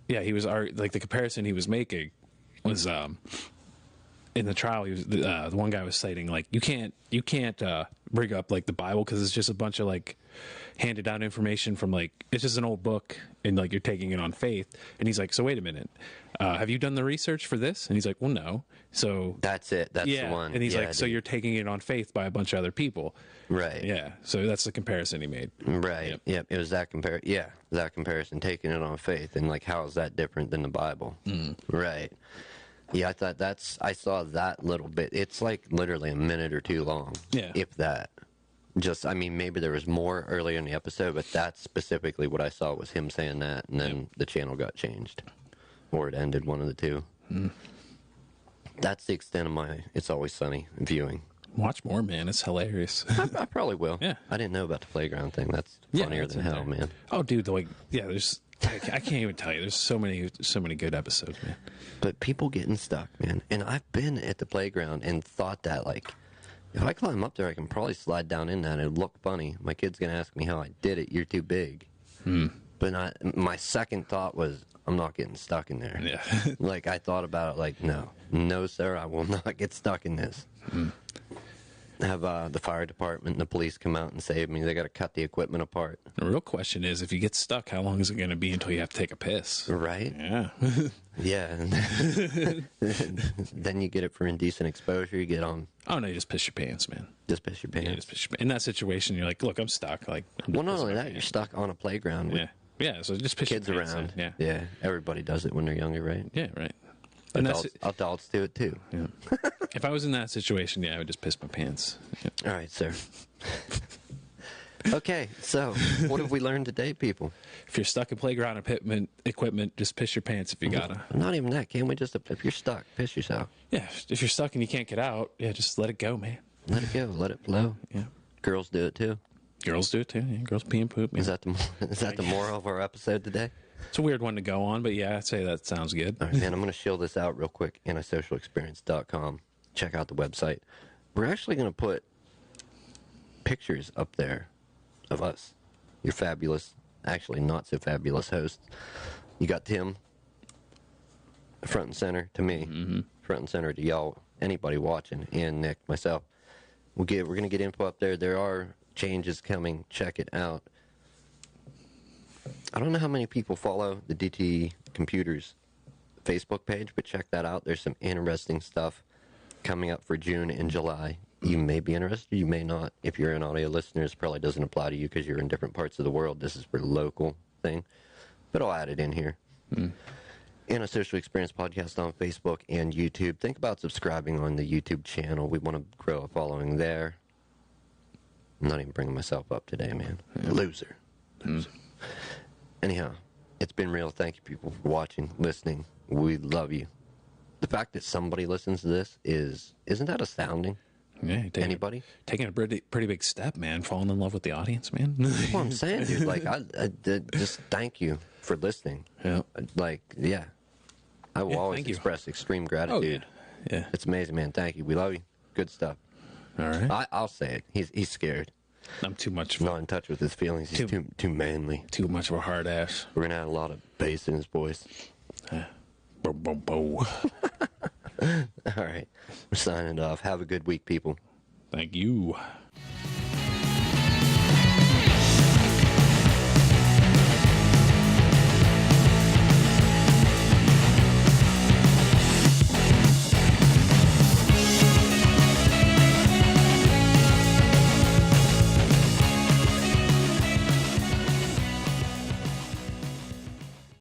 yeah, he was like the comparison he was making was in the trial he was the one guy was citing like you can't bring up like the Bible because it's just a bunch of like handed down information from like it's just an old book and like you're taking it on faith. And he's like, so wait a minute, have you done the research for this? And he's like, well, no. So That's it. That's yeah, the one. and he's Yeah, like, so dude. you're taking it on faith by a bunch of other people. Right. Yeah, so that's the comparison he made. Right. Yep. It was that comparison, taking it on faith, and like, how is that different than the Bible? Right. Yeah, I saw that little bit. It's like literally a minute or two long. Yeah. If that. Just, I mean, maybe there was more earlier in the episode, but that's specifically what I saw was him saying that, and then the channel got changed. Or it ended, one of the two. That's the extent of my It's Always Sunny viewing. Watch more, man. It's hilarious. I probably will. Yeah. I didn't know about the playground thing. That's funnier it's than in hell, there. man. Oh, dude, like, yeah, I can't even tell you. There's so many good episodes, man. But people getting stuck, man. And I've been at the playground and thought that, like, if I climb up there, I can probably slide down in that and it'd look funny. My kid's going to ask me how I did it. You're too big. But my second thought was, I'm not getting stuck in there. Yeah. Like, I thought about it like, no, sir, I will not get stuck in this. have the fire department and the police come out and save me. They got to cut the equipment apart. The real question is, if you get stuck, how long is it going to be until you have to take a piss? Right? Yeah. Yeah. Then you get it for indecent exposure. You get on. Oh, no, you just piss your pants, man. Just piss your pants. Yeah, just piss your pants. In that situation, you're like, look, I'm stuck. Like, Well, not only that, you're stuck on a playground with Yeah. Yeah, so just piss kids your pants. around. Yeah. Yeah. Everybody does it when they're younger, right? Yeah, right. And Adults do it too. yeah. If I was in that situation, yeah, I would just piss my pants. Yeah. All right, sir. Okay, so what have we learned today, people? If you're stuck in playground equipment, just piss your pants if you gotta. Not even that. Can't we just, if you're stuck, piss yourself. Yeah, if you're stuck and you can't get out, yeah, just let it go, man. Let it go. Let it flow. Yeah. Girls do it too. Girls do it too. Yeah, girls pee and poop. Yeah. Is that the moral of our episode today? It's a weird one to go on, but yeah, I'd say that sounds good. All right, man, I'm going to shill this out real quick. antisocialexperience.com. Check out the website. We're actually going to put pictures up there of us. Your fabulous, actually not so fabulous hosts. You got Tim, front and center to me, front and center to y'all, anybody watching, and Nick, myself. We're going to get info up there. There are changes coming. Check it out. I don't know how many people follow the DT Computers Facebook page, but check that out. There's some interesting stuff coming up for June and July. You may be interested, you may not. If you're an audio listener, this probably doesn't apply to you because you're in different parts of the world. This is for local thing, but I'll add it in here. Antisocial Experience Podcast on Facebook and YouTube. Think about subscribing on the YouTube channel. We want to grow a following there. I'm not even bringing myself up today, man. Loser. Anyhow, it's been real. Thank you, people, for watching, listening. We love you. The fact that somebody listens to this isn't that astounding? Yeah, Anybody? Taking a pretty big step, man. Falling in love with the audience, man. That's what I'm saying, dude. Like, I just thank you for listening. Yeah. Like, yeah. I will always thank you. express extreme Oh, gratitude. yeah. It's amazing, man. Thank you. We love you. Good stuff. All right. I'll say it. He's scared. I'm too much. Not in touch with his feelings. He's too manly. Too much of a hard ass. We're gonna add a lot of bass in his voice. Bo, bo, bo. All right. We're signing off. Have a good week, people. Thank you.